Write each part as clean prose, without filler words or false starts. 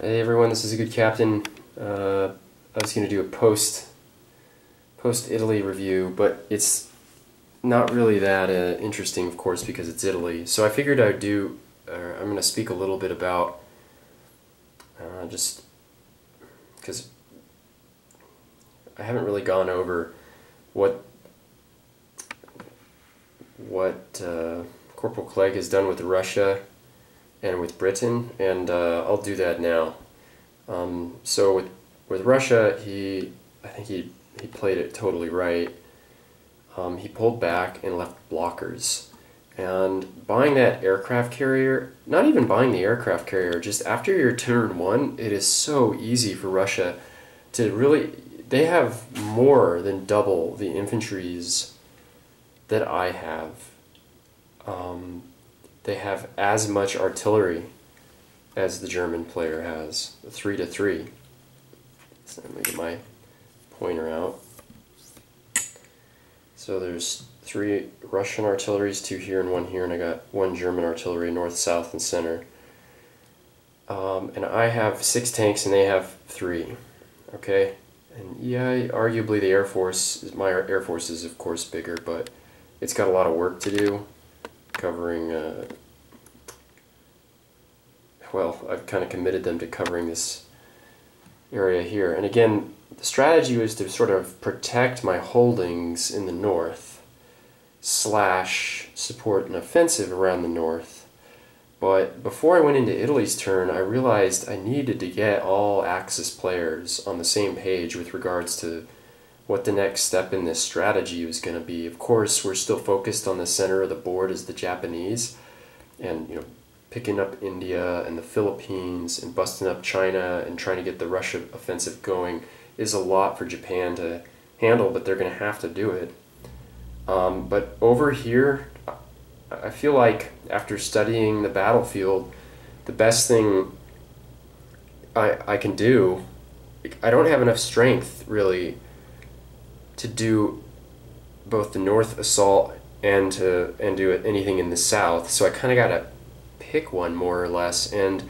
Hey everyone, this is a good captain. I was going to do a post Italy review, but it's not really that interesting, of course, because it's Italy. So I figured I'm going to speak a little bit about just because I haven't really gone over what Corporal Clegg has done with Russia and with Britain, and I'll do that now. So with Russia, I think he played it totally right. He pulled back and left blockers. And buying that aircraft carrier, not even buying the aircraft carrier, just after your turn one, it is so easy for Russia to really, they have more than double the infantries that I have. They have as much artillery as the German player has, 3-3. So let me get my pointer out. So there's 3 Russian artilleries, 2 here and 1 here, and I got 1 German artillery, north, south, and center. And I have 6 tanks and they have 3. Okay? And yeah, arguably the Air Force, my Air Force is of course bigger, but it's got a lot of work to do, covering, well, I've kind of committed them to covering this area here. And again, the strategy was to sort of protect my holdings in the north, / support an offensive around the north. But before I went into Italy's turn, I realized I needed to get all Axis players on the same page with regards to what the next step in this strategy was going to be. Of course, we're still focused on the center of the board as the Japanese, and picking up India and the Philippines and busting up China and trying to get the Russia offensive going is a lot for Japan to handle, but they're going to have to do it. But over here, I feel like after studying the battlefield, the best thing I can do, I don't have enough strength really to do both the north assault and do anything in the south, so I kind of got to pick one more or less. And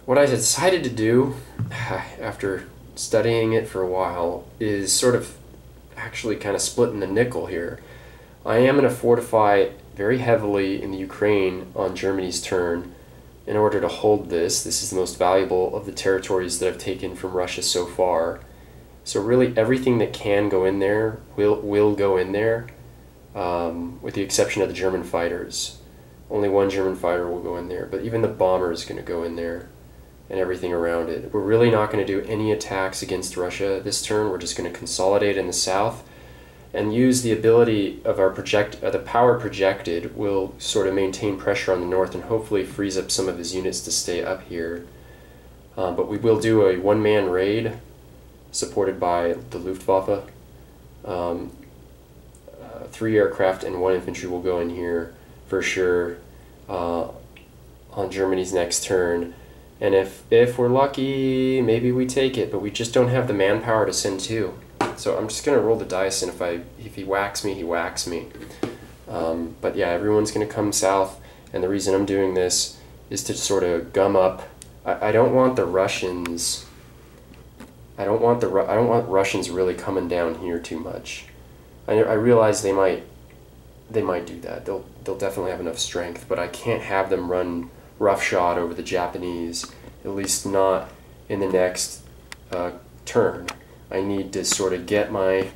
what I decided to do after studying it for a while is sort of actually kind of splitting the nickel here. I am going to fortify very heavily in the Ukraine on Germany's turn in order to hold this. This is the most valuable of the territories that I've taken from Russia so far. So really everything that can go in there will go in there, with the exception of the German fighters. Only 1 German fighter will go in there, but even the bomber is going to go in there and everything around it. We're really not going to do any attacks against Russia this turn. We're just going to consolidate in the south and use the ability of our the power projected will sort of maintain pressure on the north and hopefully frees up some of his units to stay up here. But we will do a 1-man raid supported by the Luftwaffe. 3 aircraft and 1 infantry will go in here for sure on Germany's next turn. And if we're lucky, maybe we take it, but we just don't have the manpower to send 2. So I'm just going to roll the dice, and if he whacks me, he whacks me. But yeah, everyone's going to come south, and the reason I'm doing this is to sort of gum up. I don't want the Russians. I don't want Russians really coming down here too much. I realize they might do that. They'll definitely have enough strength, but I can't have them run roughshod over the Japanese, at least not in the next turn. I need to sort of get my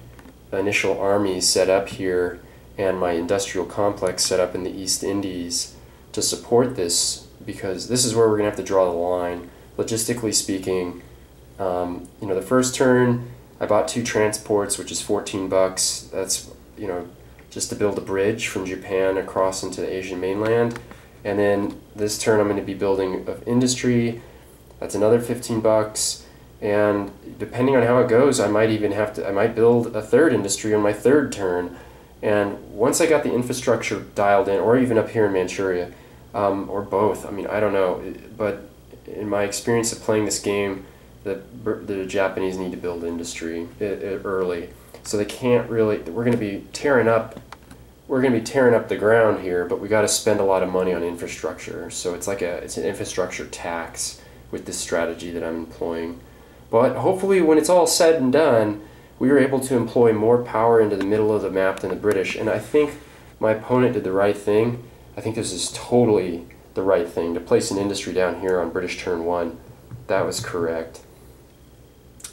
initial army set up here and my industrial complex set up in the East Indies to support this, because this is where we're going to have to draw the line. Logistically speaking, the first turn I bought 2 transports, which is $14. That's, just to build a bridge from Japan across into the Asian mainland. And then this turn I'm going to be building of industry. That's another $15. And depending on how it goes, I might build a 3rd industry on my 3rd turn. And once I got the infrastructure dialed in, or even up here in Manchuria, or both, I don't know. But in my experience of playing this game, the Japanese need to build industry early. So they can't really, we're going to be tearing up the ground here, but we got to spend a lot of money on infrastructure. So it's an infrastructure tax with this strategy that I'm employing. But hopefully when it's all said and done, we were able to employ more power into the middle of the map than the British, and I think my opponent did the right thing. I think this is totally the right thing. To place an industry down here on British turn 1, that was correct.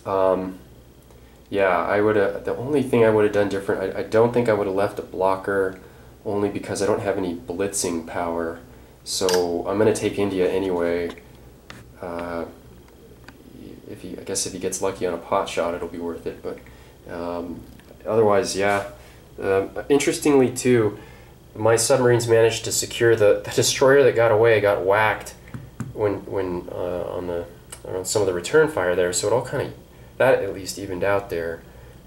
Yeah, I would have. The only thing I would have done different, I don't think I would have left a blocker, only because I don't have any blitzing power. So I'm going to take India anyway. I guess if he gets lucky on a pot shot, it'll be worth it. But otherwise, yeah. Interestingly, too, my submarines managed to secure the destroyer that got away. Got whacked when on some of the return fire there. So it all kind of, that at least evened out there.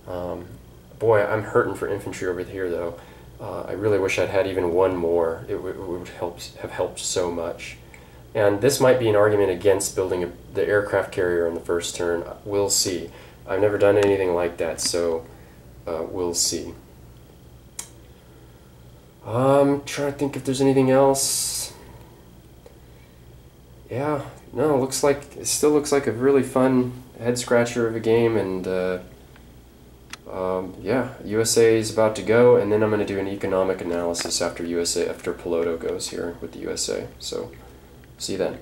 Boy, I'm hurting for infantry over here, though. I really wish I'd had even one more. It would have helped so much. And this might be an argument against building the aircraft carrier on the first turn. We'll see. I've never done anything like that, so we'll see. Trying to think if there's anything else. Yeah, no, it still looks like a really fun head scratcher of a game, and yeah, USA is about to go, and then I'm going to do an economic analysis after Piloto goes here with the USA. So, see you then.